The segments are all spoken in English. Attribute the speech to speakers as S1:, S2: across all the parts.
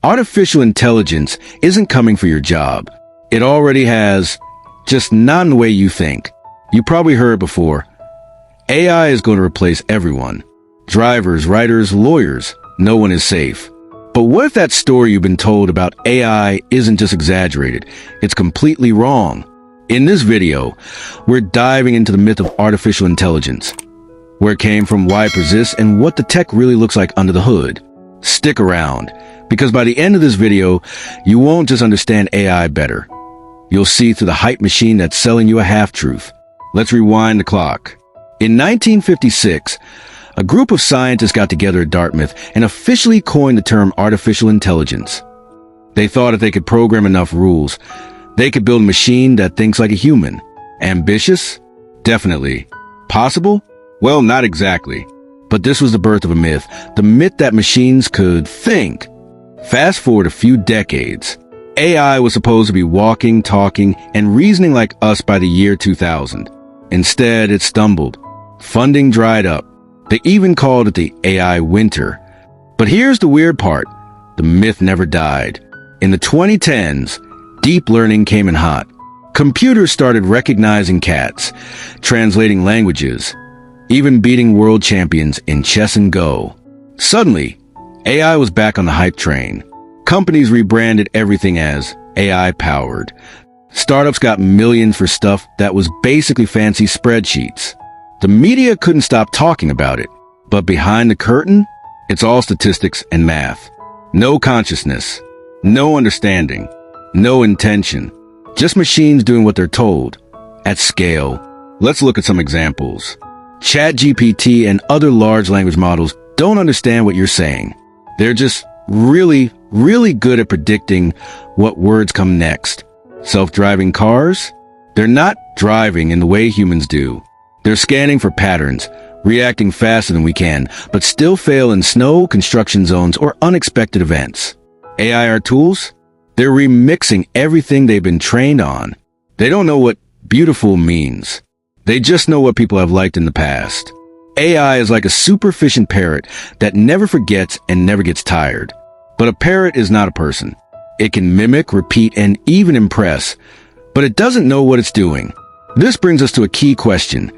S1: Artificial intelligence isn't coming for your job. It already has, just not in the way you think. You probably heard before. AI is going to replace everyone. Drivers, writers, lawyers. No one is safe. But what if that story you've been told about AI isn't just exaggerated? It's completely wrong. In this video, we're diving into the myth of artificial intelligence, where it came from, why it persists, and what the tech really looks like under the hood. Stick around, because by the end of this video, you won't just understand AI better. You'll see through the hype machine that's selling you a half-truth. Let's rewind the clock. In 1956, a group of scientists got together at Dartmouth and officially coined the term artificial intelligence. They thought if they could program enough rules, they could build a machine that thinks like a human. Ambitious? Definitely. Possible? Well, not exactly. But this was the birth of a myth, the myth that machines could think. Fast forward a few decades. AI was supposed to be walking, talking, and reasoning like us by the year 2000. Instead, it stumbled. Funding dried up. They even called it the AI winter. But here's the weird part. The myth never died. In the 2010s, deep learning came in hot. Computers started recognizing cats, translating languages, even beating world champions in chess and Go. Suddenly, AI was back on the hype train. Companies rebranded everything as AI-powered. Startups got millions for stuff that was basically fancy spreadsheets. The media couldn't stop talking about it. But behind the curtain, it's all statistics and math. No consciousness, no understanding, no intention. Just machines doing what they're told, at scale. Let's look at some examples. ChatGPT and other large language models don't understand what you're saying. They're just really good at predicting what words come next. Self-driving cars? They're not driving in the way humans do. They're scanning for patterns, reacting faster than we can, but still fail in snow, construction zones, or unexpected events. AI are tools? They're remixing everything they've been trained on. They don't know what beautiful means. They just know what people have liked in the past. AI is like a super efficient parrot that never forgets and never gets tired. But a parrot is not a person. It can mimic, repeat, and even impress, but it doesn't know what it's doing. This brings us to a key question.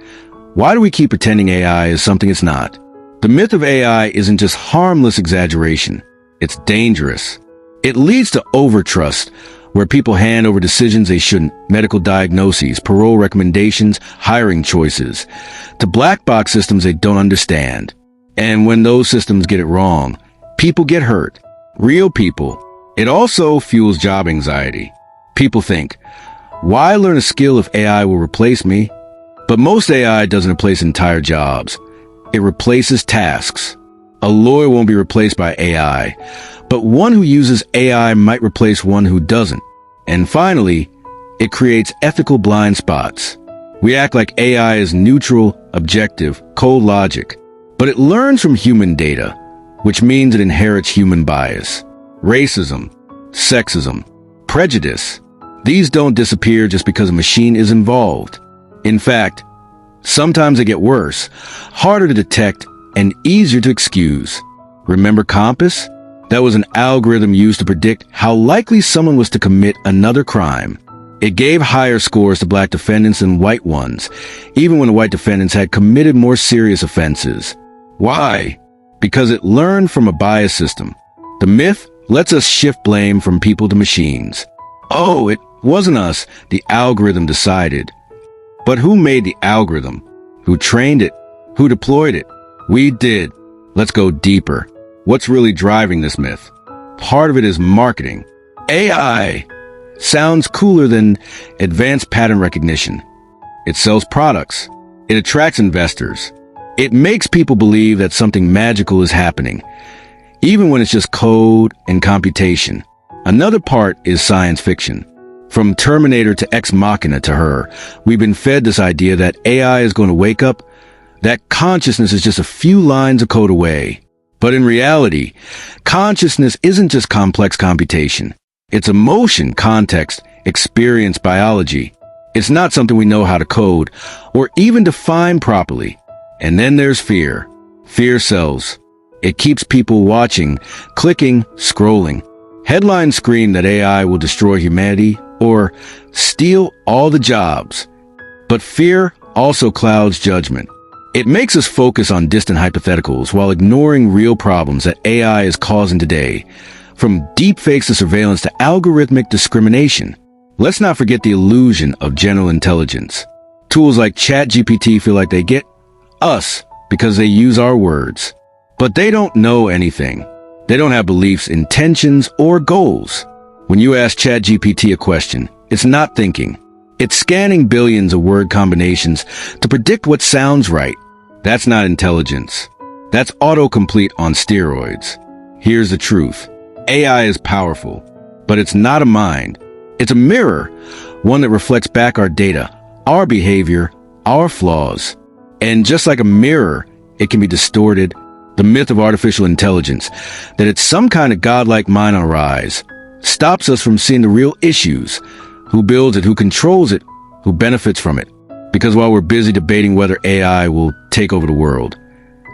S1: Why do we keep pretending AI is something it's not? The myth of AI isn't just harmless exaggeration. It's dangerous. It leads to overtrust, where people hand over decisions they shouldn't, medical diagnoses, parole recommendations, hiring choices, to black box systems they don't understand. And when those systems get it wrong, people get hurt. Real people. It also fuels job anxiety. People think, why learn a skill if AI will replace me? But most AI doesn't replace entire jobs. It replaces tasks. A lawyer won't be replaced by AI, but one who uses AI might replace one who doesn't. And finally, it creates ethical blind spots. We act like AI is neutral, objective, cold logic, but it learns from human data, which means it inherits human bias. Racism, sexism, prejudice. These don't disappear just because a machine is involved. In fact, sometimes they get worse, harder to detect, and easier to excuse. Remember Compass? That was an algorithm used to predict how likely someone was to commit another crime. It gave higher scores to black defendants than white ones, even when the white defendants had committed more serious offenses. Why? Because it learned from a bias system. The myth lets us shift blame from people to machines. Oh, it wasn't us. The algorithm decided. But who made the algorithm? Who trained it? Who deployed it? We did. Let's go deeper. What's really driving this myth? Part of it is marketing. AI sounds cooler than advanced pattern recognition. It sells products. It attracts investors. It makes people believe that something magical is happening, even when it's just code and computation. Another part is science fiction. From Terminator to Ex Machina to Her, we've been fed this idea that AI is going to wake up, that consciousness is just a few lines of code away. But in reality, consciousness isn't just complex computation. It's emotion, context, experience, biology. It's not something we know how to code or even define properly. And then there's fear. Fear sells. It keeps people watching, clicking, scrolling. Headlines scream that AI will destroy humanity or steal all the jobs. But fear also clouds judgment. It makes us focus on distant hypotheticals while ignoring real problems that AI is causing today, from deepfakes to surveillance to algorithmic discrimination. Let's not forget the illusion of general intelligence. Tools like ChatGPT feel like they get us because they use our words. But they don't know anything. They don't have beliefs, intentions, or goals. When you ask ChatGPT a question, it's not thinking. It's scanning billions of word combinations to predict what sounds right. That's not intelligence. That's autocomplete on steroids. Here's the truth. AI is powerful, but it's not a mind. It's a mirror, one that reflects back our data, our behavior, our flaws. And just like a mirror, it can be distorted. The myth of artificial intelligence, that it's some kind of godlike mind on a rise, stops us from seeing the real issues. Who builds it? Who controls it? Who benefits from it? Because while we're busy debating whether AI will take over the world,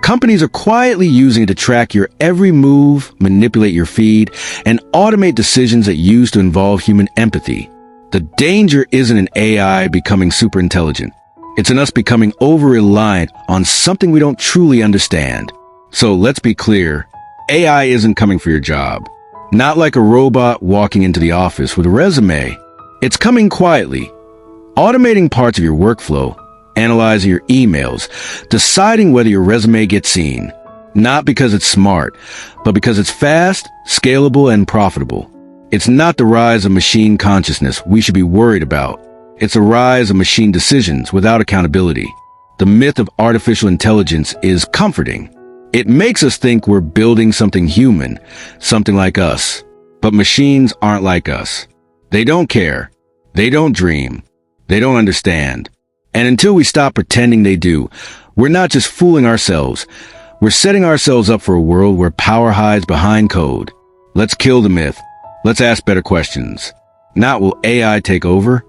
S1: companies are quietly using it to track your every move, manipulate your feed, and automate decisions that used to involve human empathy. The danger isn't in AI becoming super intelligent. It's in us becoming over-reliant on something we don't truly understand. So let's be clear, AI isn't coming for your job. Not like a robot walking into the office with a resume. It's coming quietly, automating parts of your workflow, analyzing your emails, deciding whether your resume gets seen. Not because it's smart, but because it's fast, scalable, and profitable. It's not the rise of machine consciousness we should be worried about. It's the rise of machine decisions without accountability. The myth of artificial intelligence is comforting. It makes us think we're building something human, something like us. But machines aren't like us. They don't care. They don't dream. They don't understand. And until we stop pretending they do, we're not just fooling ourselves. We're setting ourselves up for a world where power hides behind code. Let's kill the myth. Let's ask better questions. Not will AI take over,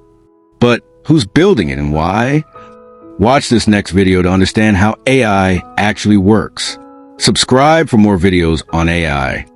S1: but who's building it and why? Watch this next video to understand how AI actually works. Subscribe for more videos on AI.